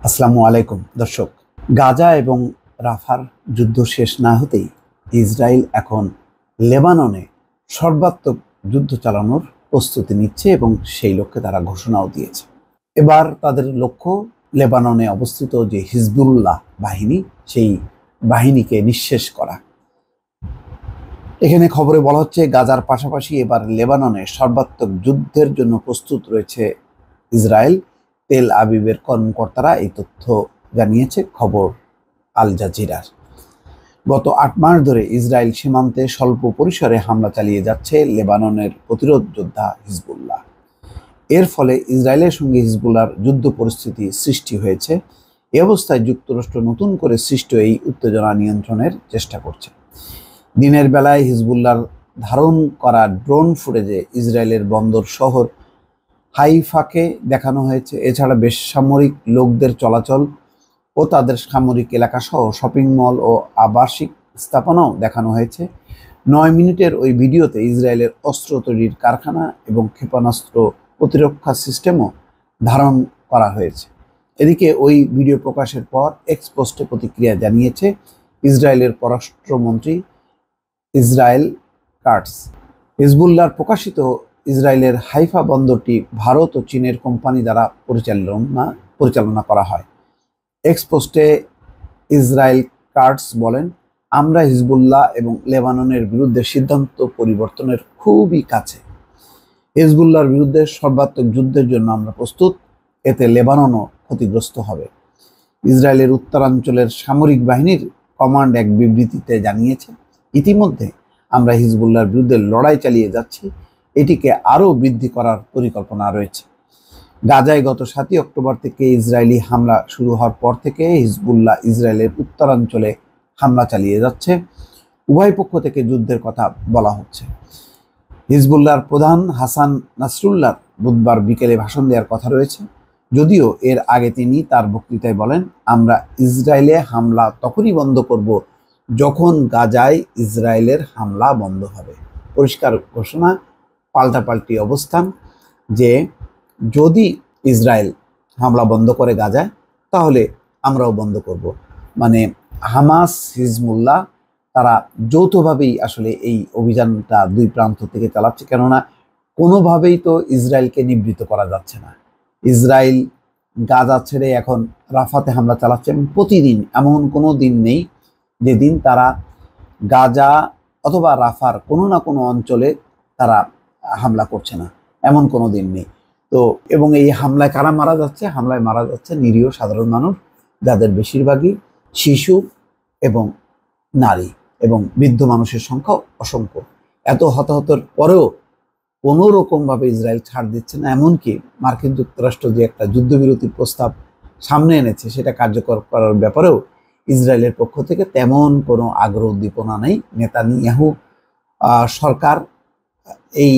আসসালামু আলাইকুম দর্শক। গাজা এবং রাফার যুদ্ধ শেষ না হতেই ইসরায়েল এখন লেবাননে সর্বাত্মক যুদ্ধ চালানোর প্রস্তুতি নিচ্ছে এবং সেই লক্ষ্যে তারা ঘোষণাও দিয়েছে। এবার তাদের লক্ষ্য লেবাননে অবস্থিত যে হিজবুল্লাহ বাহিনী, সেই বাহিনীকে নিঃশেষ করা। এখানে খবরে বলা হচ্ছে গাজার পাশাপাশি এবার লেবাননে সর্বাত্মক যুদ্ধের জন্য প্রস্তুত রয়েছে ইসরায়েল। তেল আবিবের কর্মকর্তারা এই তথ্য জানিয়েছে খবর আল জাজিরার। গত ৮ মাস ধরে ইসরায়েল সীমান্তে স্বল্প পরিসরে হামলা চালিয়ে যাচ্ছে লেবাননের প্রতিরোধ যোদ্ধা হিজবুল্লাহ। এর ফলে ইসরায়েলের সঙ্গে হিজবুল্লাহর যুদ্ধ পরিস্থিতি সৃষ্টি হয়েছে। এ অবস্থায় যুক্তরাষ্ট্র নতুন করে সৃষ্ট এই উত্তেজনা নিয়ন্ত্রণের চেষ্টা করছে। দিনের বেলায় হিজবুল্লাহর ধারণ করা ড্রোন ফুটেজে ইসরায়েলের বন্দর শহর হাইফাকে দেখানো হয়েছে। এছাড়া বেসামরিক লোকদের চলাচল ও তাদের সামরিক এলাকা সহ শপিং মল ও আবাসিক স্থাপনাও দেখানো হয়েছে। ৯ মিনিটের ওই ভিডিওতে ইসরায়েলের অস্ত্র তৈরির কারখানা এবং ক্ষেপণাস্ত্র প্রতিরক্ষা সিস্টেমও ধারণ করা হয়েছে। এদিকে ওই ভিডিও প্রকাশের পর এক্স পোস্টে প্রতিক্রিয়া জানিয়েছে ইসরায়েলের পররাষ্ট্রমন্ত্রী ইসরায়েল কাটস। হিজবুল্লাহর প্রকাশিত ইসরায়েলের হাইফা বন্দরটি ভারত ও চীনের কোম্পানি দ্বারা পরিচালনা করা হয়। এক্স পোস্টে ইসরায়েল কাটস বলেন, আমরা হিজবুল্লাহ এবং লেবাননের বিরুদ্ধে সিদ্ধান্ত পরিবর্তনের খুবই কাছে। হিজবুল্লাহর বিরুদ্ধে সর্বাত্মক যুদ্ধের জন্য আমরা প্রস্তুত। এতে লেবাননও ক্ষতিগ্রস্ত হবে। ইসরায়েলের উত্তরাঞ্চলের সামরিক বাহিনীর কমান্ড এক বিবৃতিতে জানিয়েছে, ইতিমধ্যে আমরা হিজবুল্লাহর বিরুদ্ধে লড়াই চালিয়ে যাচ্ছি। এটিকে আরও বৃদ্ধি করার পরিকল্পনা রয়েছে। গাজায় গত ৭ই অক্টোবর থেকে ইসরায়েলি হামলা শুরু হওয়ার পর থেকে হিজবুল্লাহ ইসরায়েলের উত্তরাঞ্চলে হামলা চালিয়ে যাচ্ছে। উভয় পক্ষ থেকে যুদ্ধের কথা বলা হচ্ছে। হিজবুল্লাহর প্রধান হাসান নাসরুল্লাহর বুধবার বিকেলে ভাষণ দেওয়ার কথা রয়েছে। যদিও এর আগে তিনি তার বক্তৃতায় বলেন, আমরা ইসরায়েলে হামলা তখনই বন্ধ করব যখন গাজায় ইসরায়েলের হামলা বন্ধ হবে। পরিষ্কার ঘোষণা, পাল্টাপাল্টি অবস্থান যে যদি ইসরায়েল হামলা বন্ধ করে গাজায়, তাহলে আমরাও বন্ধ করব। মানে হামাস হিজবুল্লাহ তারা যৌথভাবেই আসলে এই অভিযানটা দুই প্রান্ত থেকে চালাচ্ছে। কেননা কোনোভাবেই তো ইসরায়েলকে নিবৃত্ত করা যাচ্ছে না। ইসরায়েল গাজা ছেড়ে এখন রাফাতে হামলা চালাচ্ছে এবং প্রতিদিন, এমন কোনো দিন নেই যেদিন তারা গাজা অথবা রাফার কোনো না কোনো অঞ্চলে তারা হামলা করছে না, এমন কোনো দিন নেই। তো এবং এই হামলায় কারা মারা যাচ্ছে? হামলায় মারা যাচ্ছে নিরীহ সাধারণ মানুষ, যাদের বেশিরভাগই শিশু এবং নারী এবং বৃদ্ধ মানুষের সংখ্যা অসংখ্য। এত হতাহতের পরেও কোনো রকমভাবে ইসরায়েল ছাড় দিচ্ছে না। এমনকি মার্কিন যুক্তরাষ্ট্র যে একটা যুদ্ধবিরতির প্রস্তাব সামনে এনেছে, সেটা কার্যকর করার ব্যাপারেও ইসরায়েলের পক্ষ থেকে তেমন কোনো আগ্রহ উদ্দীপনা নেই। নেতানিয়াহু সরকার এই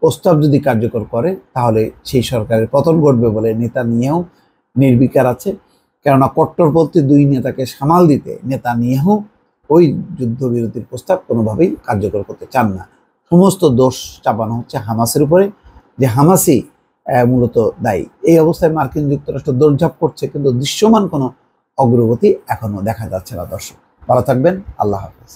প্রস্তাব যদি কার্যকর করে, তাহলে সেই সরকারের পতন ঘটবে বলে নেতানিয়াহু নির্বিকার আছে। কেননা কট্টরপন্থী দুই নেতাকে সামাল দিতে নেতানিয়াহু ওই যুদ্ধবিরতির প্রস্তাব কোনোভাবেই কার্যকর করতে চান না। সমস্ত দোষ চাপানো হচ্ছে হামাসের উপরে, যে হামাসই মূলত দায়ী। এই অবস্থায় মার্কিন যুক্তরাষ্ট্র দৌড়ঝাঁপ করছে, কিন্তু দৃশ্যমান কোনো অগ্রগতি এখনো দেখা যাচ্ছে না। দর্শক, ভালো থাকবেন। আল্লাহ হাফেজ।